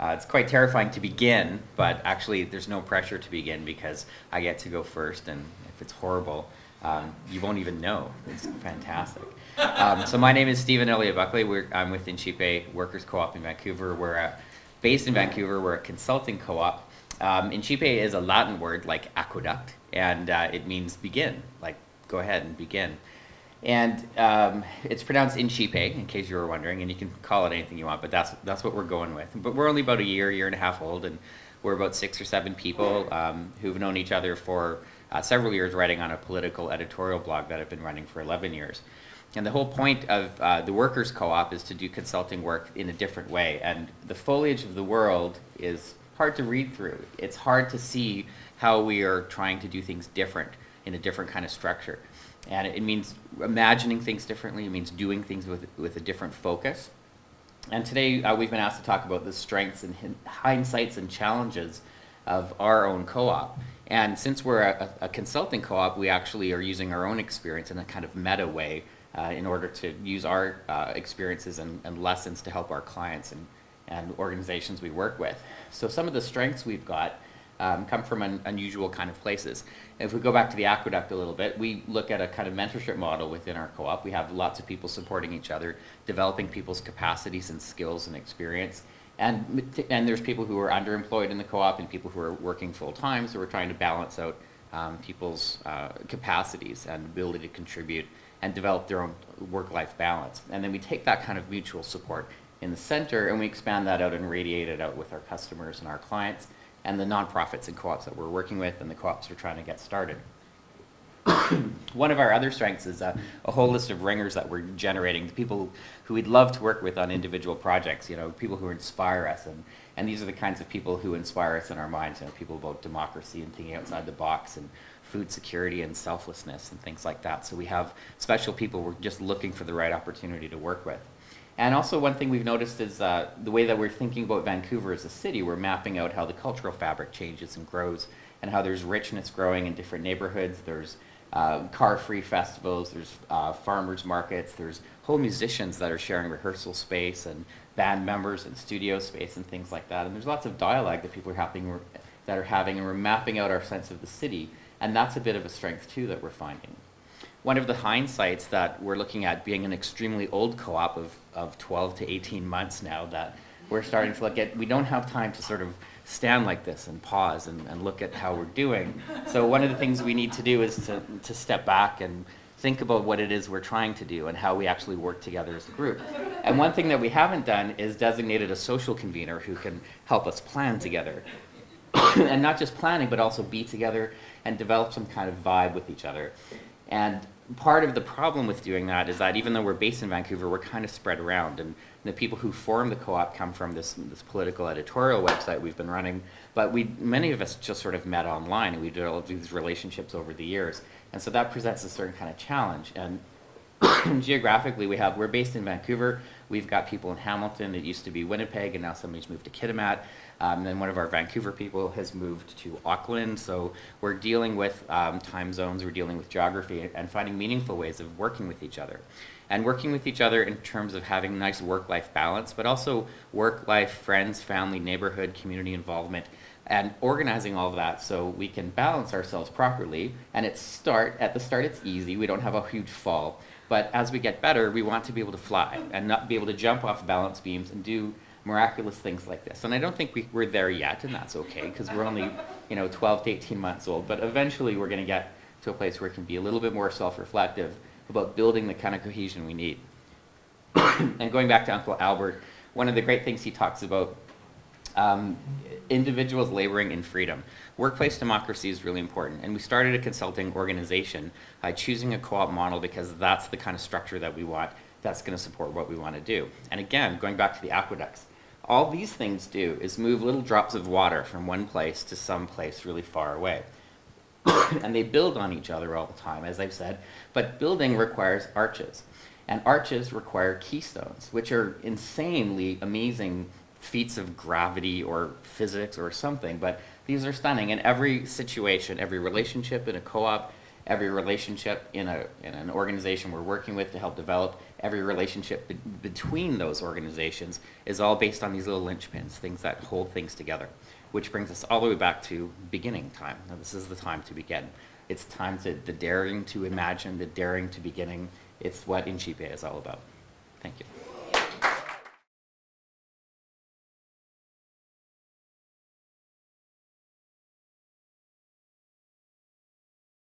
It's quite terrifying to begin, but actually there's no pressure to begin because I get to go first, and if it's horrible, you won't even know. It's fantastic. So my name is Stephen Elliott Buckley. I'm with INCiPE Workers Co-op in Vancouver. We're based in Vancouver. We're a consulting co-op. INCiPE is a Latin word like aqueduct, and it means begin, like go ahead and begin. And it's pronounced INCiPE, in case you were wondering, and you can call it anything you want, but that's what we're going with. But we're only about a year and a half old, and we're about 6 or 7 people who've known each other for several years, writing on a political editorial blog that I've been running for 11 years. And the whole point of the Workers Co-op is to do consulting work in a different way. And the foliage of the world is hard to read through. It's hard to see how we are trying to do things different in a different kind of structure. And it means imagining things differently. It means doing things with a different focus. And today we've been asked to talk about the strengths and hindsights and challenges of our own co-op. And since we're a consulting co-op, we actually are using our own experience in a kind of meta way in order to use our experiences and lessons to help our clients and organizations we work with. So some of the strengths we've got come from unusual kind of places. If we go back to the aqueduct a little bit, we look at a kind of mentorship model within our co-op. We have lots of people supporting each other, developing people's capacities and skills and experience. And there's people who are underemployed in the co-op and people who are working full time, so we're trying to balance out people's capacities and ability to contribute and develop their own work-life balance. And then we take that kind of mutual support in the center and we expand that out and radiate it out with our customers and our clients and the nonprofits and co-ops that we're working with and the co-ops we're trying to get started. One of our other strengths is a whole list of ringers that we're generating, the people who we'd love to work with on individual projects, people who inspire us. And these are the kinds of people who inspire us in our minds, people about democracy and thinking outside the box and food security and selflessness and things like that. So we have special people we're just looking for the right opportunity to work with. And also one thing we've noticed is the way that we're thinking about Vancouver as a city, we're mapping out how the cultural fabric changes and grows and how there's richness growing in different neighborhoods. There's car-free festivals, there's farmers markets, there's whole musicians that are sharing rehearsal space and band members and studio space and things like that. And there's lots of dialogue that people are having, and we're mapping out our sense of the city. And that's a bit of a strength too that we're finding. One of the hindsights that we're looking at being an extremely old co-op of 12 to 18 months now, that we're starting to look at, we don't have time to sort of stand like this and pause and look at how we're doing. So one of the things we need to do is to step back and think about what it is we're trying to do and how we actually work together as a group. And one thing that we haven't done is designated a social convener who can help us plan together. And not just planning, but also be together and develop some kind of vibe with each other. And part of the problem with doing that is that even though we're based in Vancouver, we're kind of spread around. And the people who form the co-op come from this political editorial website we've been running. But many of us just sort of met online, and we developed these relationships over the years. And so that presents a certain kind of challenge. And geographically, we're based in Vancouver. We've got people in Hamilton. It used to be Winnipeg, and now somebody's moved to Kitimat. Then one of our Vancouver people has moved to Auckland. So we're dealing with time zones, we're dealing with geography, and finding meaningful ways of working with each other. And working with each other in terms of having nice work-life balance, but also work-life, friends, family, neighborhood, community involvement, and organizing all of that so we can balance ourselves properly. And at the start, it's easy. We don't have a huge fall. But as we get better, we want to be able to fly and not be able to jump off balance beams and do miraculous things like this. And I don't think we're there yet, and that's okay, because we're only 12 to 18 months old. But eventually we're going to get to a place where it can be a little bit more self-reflective about building the kind of cohesion we need. And going back to Uncle Albert, one of the great things he talks about, individuals laboring in freedom. Workplace democracy is really important, and we started a consulting organization by choosing a co-op model because that's the kind of structure that we want that's going to support what we want to do. And again, going back to the aqueducts, all these things do is move little drops of water from one place to some place really far away. And they build on each other all the time, as I've said, but building requires arches. And arches require keystones, which are insanely amazing feats of gravity or physics or something, but these are stunning. In every situation, every relationship in a co-op, every relationship in an organization we're working with to help develop, every relationship between those organizations is all based on these little linchpins, things that hold things together, which brings us all the way back to beginning time. Now, this is the time to begin. It's time to, the daring to imagine, the daring to beginning. It's what INCiPE is all about. Thank you.